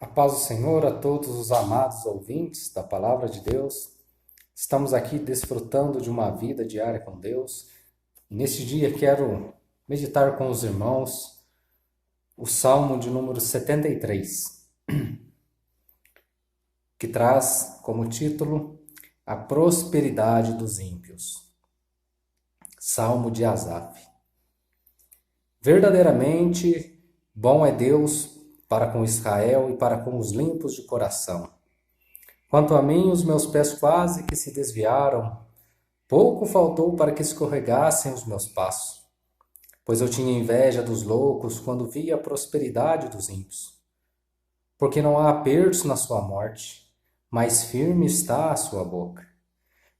A paz do Senhor a todos os amados ouvintes da Palavra de Deus. Estamos aqui desfrutando de uma vida diária com Deus. E neste dia quero meditar com os irmãos o Salmo de número 73, que traz como título A Prosperidade dos Ímpios. Salmo de Asaf. Verdadeiramente bom é Deus para com Israel e para com os limpos de coração. Quanto a mim, os meus pés quase que se desviaram, pouco faltou para que escorregassem os meus passos, pois eu tinha inveja dos loucos quando via a prosperidade dos ímpios. Porque não há apertos na sua morte, mas firme está a sua boca.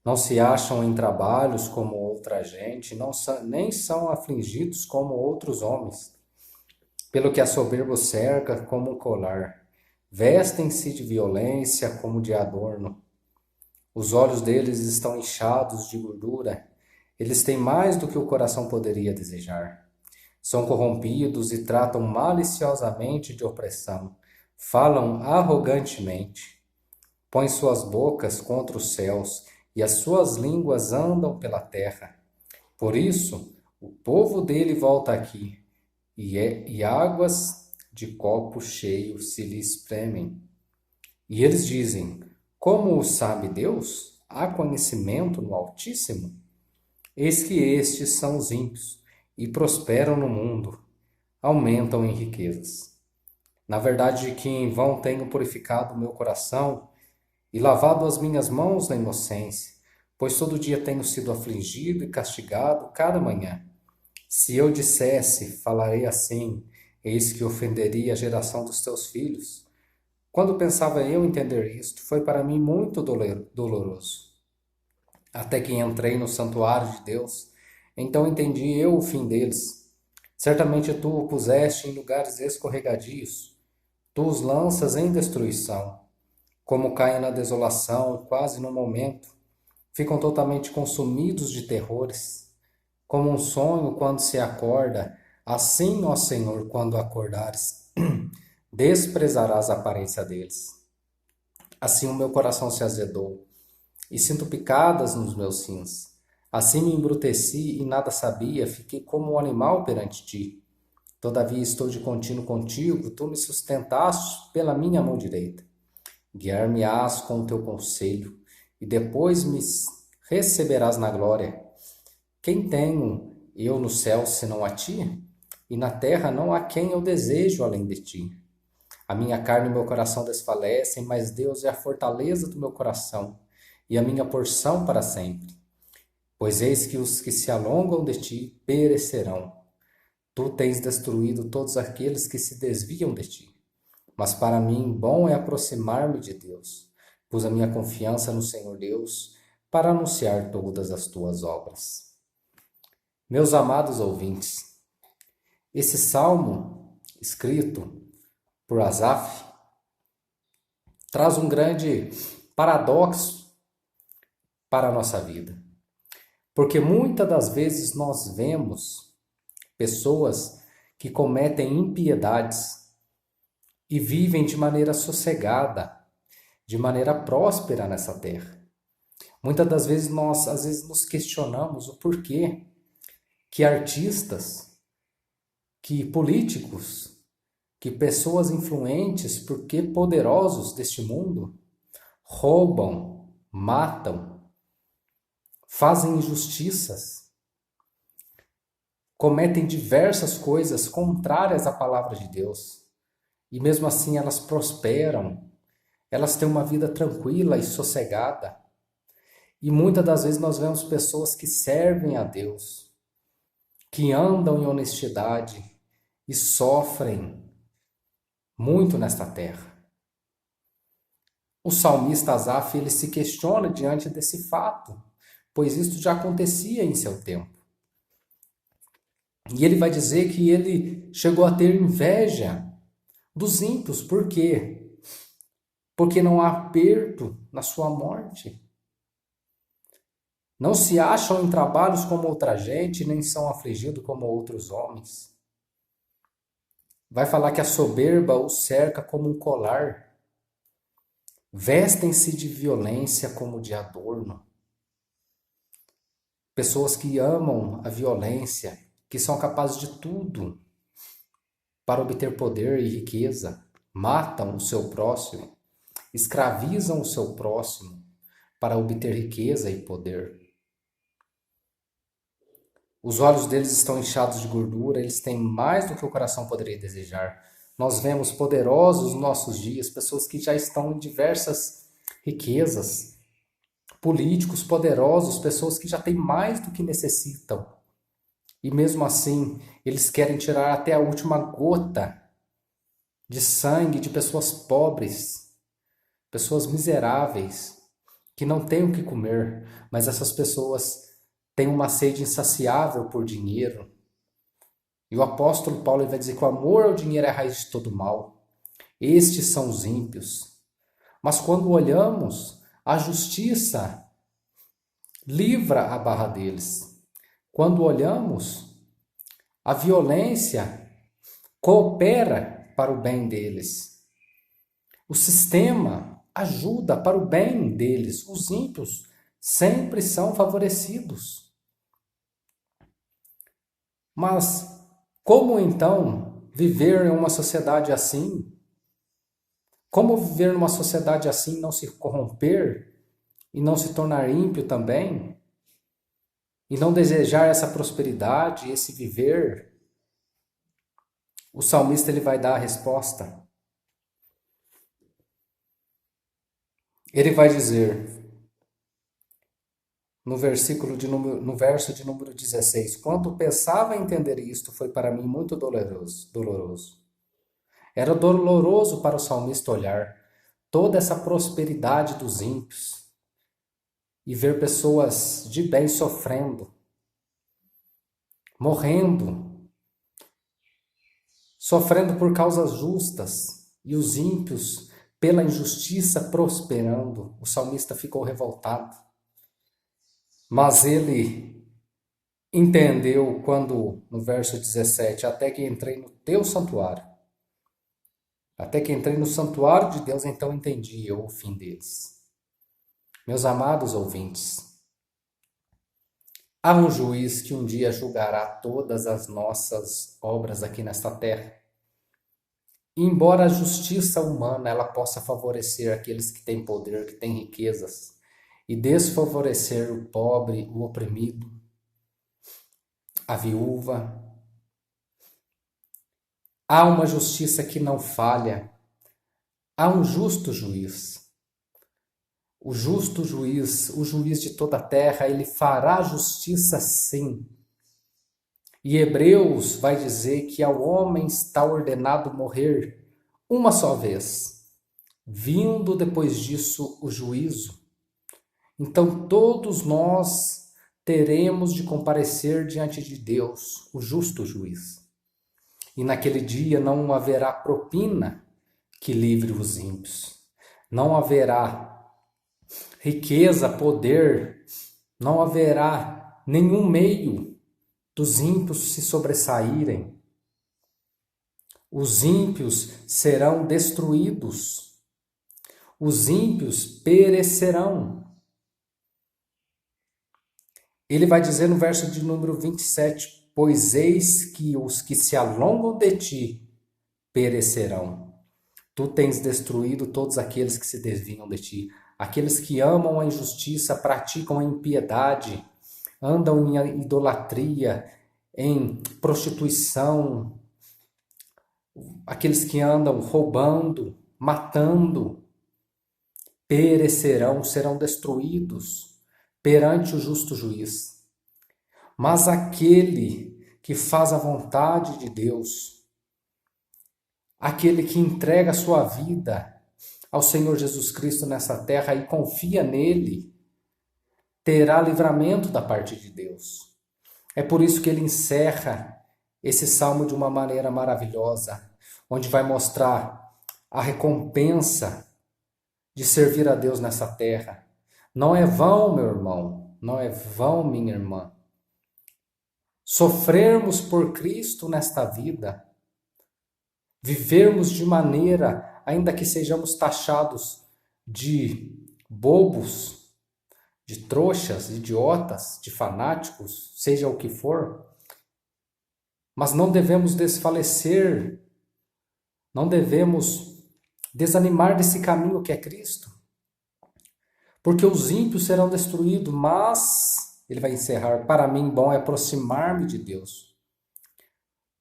Não se acham em trabalhos como outra gente, nem são afligidos como outros homens. Pelo que a soberba os cerca como um colar, vestem-se de violência como de adorno. Os olhos deles estão inchados de gordura, eles têm mais do que o coração poderia desejar. São corrompidos e tratam maliciosamente de opressão, falam arrogantemente, põem suas bocas contra os céus e as suas línguas andam pela terra. Por isso, o povo dele volta aqui, e águas de copo cheio se lhe espremem. E eles dizem: Como o sabe Deus? Há conhecimento no Altíssimo? Eis que estes são os ímpios, e prosperam no mundo, aumentam em riquezas. Na verdade, que em vão tenho purificado o meu coração e lavado as minhas mãos na inocência, pois todo dia tenho sido afligido e castigado cada manhã. Se eu dissesse, falarei assim, eis que ofenderia a geração dos teus filhos. Quando pensava eu entender isto, foi para mim muito doloroso. Até que entrei no santuário de Deus, então entendi eu o fim deles. Certamente tu o puseste em lugares escorregadios, tu os lanças em destruição. Como caem na desolação, quase no momento, ficam totalmente consumidos de terrores. Como um sonho quando se acorda, assim, ó Senhor, quando acordares, desprezarás a aparência deles. Assim o meu coração se azedou, e sinto picadas nos meus rins. Assim me embruteci e nada sabia, fiquei como um animal perante ti. Todavia estou de contínuo contigo, tu me sustentaste pela minha mão direita. Guiar-me-ás com o teu conselho, e depois me receberás na glória. Quem tenho eu no céu senão a ti? E na terra não há quem eu desejo além de ti. A minha carne e meu coração desfalecem, mas Deus é a fortaleza do meu coração e a minha porção para sempre. Pois eis que os que se alongam de ti perecerão. Tu tens destruído todos aqueles que se desviam de ti. Mas para mim bom é aproximar-me de Deus. Pus a minha confiança no Senhor Deus para anunciar todas as tuas obras. Meus amados ouvintes, esse salmo escrito por Asaf traz um grande paradoxo para a nossa vida. Porque muitas das vezes nós vemos pessoas que cometem impiedades e vivem de maneira sossegada, de maneira próspera nessa terra. Muitas das vezes nós às vezes nos questionamos o porquê que artistas, que políticos, que pessoas influentes, porque poderosos deste mundo, roubam, matam, fazem injustiças, cometem diversas coisas contrárias à palavra de Deus. E mesmo assim elas prosperam, elas têm uma vida tranquila e sossegada. E muitas das vezes nós vemos pessoas que servem a Deus, que andam em honestidade e sofrem muito nesta terra. O salmista Asaf, ele se questiona diante desse fato, pois isto já acontecia em seu tempo. E ele vai dizer que ele chegou a ter inveja dos ímpios. Por quê? Porque não há aperto na sua morte. Não se acham em trabalhos como outra gente, nem são afligidos como outros homens. Vai falar que a soberba o cerca como um colar. Vestem-se de violência como de adorno. Pessoas que amam a violência, que são capazes de tudo para obter poder e riqueza, matam o seu próximo, escravizam o seu próximo para obter riqueza e poder. Os olhos deles estão inchados de gordura, eles têm mais do que o coração poderia desejar. Nós vemos poderosos nos nossos dias, pessoas que já estão em diversas riquezas, políticos poderosos, pessoas que já têm mais do que necessitam. E mesmo assim, eles querem tirar até a última gota de sangue de pessoas pobres, pessoas miseráveis, que não têm o que comer, mas essas pessoas têm uma sede insaciável por dinheiro. E o apóstolo Paulo vai dizer que o amor ao dinheiro é a raiz de todo mal. Estes são os ímpios. Mas quando olhamos, a justiça livra a barra deles. Quando olhamos, a violência coopera para o bem deles. O sistema ajuda para o bem deles. Os ímpios sempre são favorecidos. Mas como então viver em uma sociedade assim? Como viver numa sociedade assim, não se corromper e não se tornar ímpio também? E não desejar essa prosperidade, esse viver? O salmista ele vai dar a resposta. Ele vai dizer no verso de número 16: quando pensava em entender isto, foi para mim muito doloroso. Era doloroso para o salmista olhar toda essa prosperidade dos ímpios e ver pessoas de bem sofrendo, morrendo, sofrendo por causas justas, e os ímpios pela injustiça prosperando. O salmista ficou revoltado. Mas ele entendeu quando, no verso 17, até que entrei no teu santuário. Até que entrei no santuário de Deus, então entendi eu o fim deles. Meus amados ouvintes, há um juiz que um dia julgará todas as nossas obras aqui nesta terra. E embora a justiça humana ela possa favorecer aqueles que têm poder, que têm riquezas, e desfavorecer o pobre, o oprimido, a viúva, há uma justiça que não falha. Há um justo juiz. O justo juiz, o juiz de toda a terra, ele fará justiça sim. E Hebreus vai dizer que ao homem está ordenado morrer uma só vez, vindo depois disso o juízo. Então todos nós teremos de comparecer diante de Deus, o justo juiz. E naquele dia não haverá propina que livre os ímpios. Não haverá riqueza, poder, não haverá nenhum meio dos ímpios se sobressaírem. Os ímpios serão destruídos. Os ímpios perecerão. Ele vai dizer no verso de número 27, pois eis que os que se alongam de ti perecerão. Tu tens destruído todos aqueles que se desviam de ti. Aqueles que amam a injustiça, praticam a impiedade, andam em idolatria, em prostituição, aqueles que andam roubando, matando, perecerão, serão destruídos perante o justo juiz. Mas aquele que faz a vontade de Deus, aquele que entrega a sua vida ao Senhor Jesus Cristo nessa terra e confia nele, terá livramento da parte de Deus. É por isso que ele encerra esse salmo de uma maneira maravilhosa, onde vai mostrar a recompensa de servir a Deus nessa terra. Não é vão, meu irmão, não é vão, minha irmã, sofrermos por Cristo nesta vida, vivermos de maneira, ainda que sejamos taxados de bobos, de trouxas, idiotas, de fanáticos, seja o que for, mas não devemos desfalecer, não devemos desanimar desse caminho que é Cristo, porque os ímpios serão destruídos, mas, ele vai encerrar, para mim bom é aproximar-me de Deus.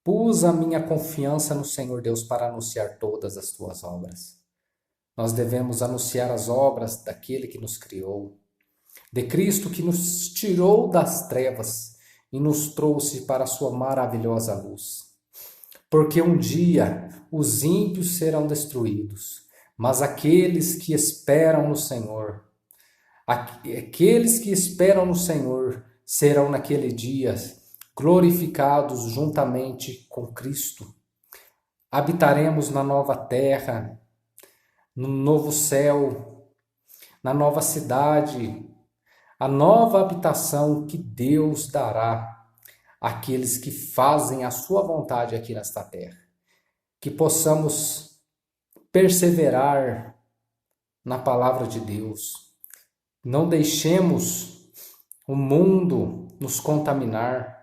Pus a minha confiança no Senhor Deus para anunciar todas as tuas obras. Nós devemos anunciar as obras daquele que nos criou, de Cristo que nos tirou das trevas e nos trouxe para a sua maravilhosa luz. Porque um dia os ímpios serão destruídos, mas aqueles que esperam no Senhor, serão naquele dia glorificados juntamente com Cristo. Habitaremos na nova terra, no novo céu, na nova cidade, a nova habitação que Deus dará àqueles que fazem a sua vontade aqui nesta terra. Que possamos perseverar na palavra de Deus. Não deixemos o mundo nos contaminar,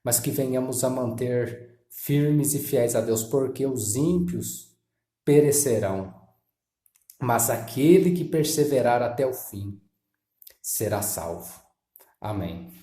mas que venhamos a manter firmes e fiéis a Deus, porque os ímpios perecerão, mas aquele que perseverar até o fim será salvo. Amém.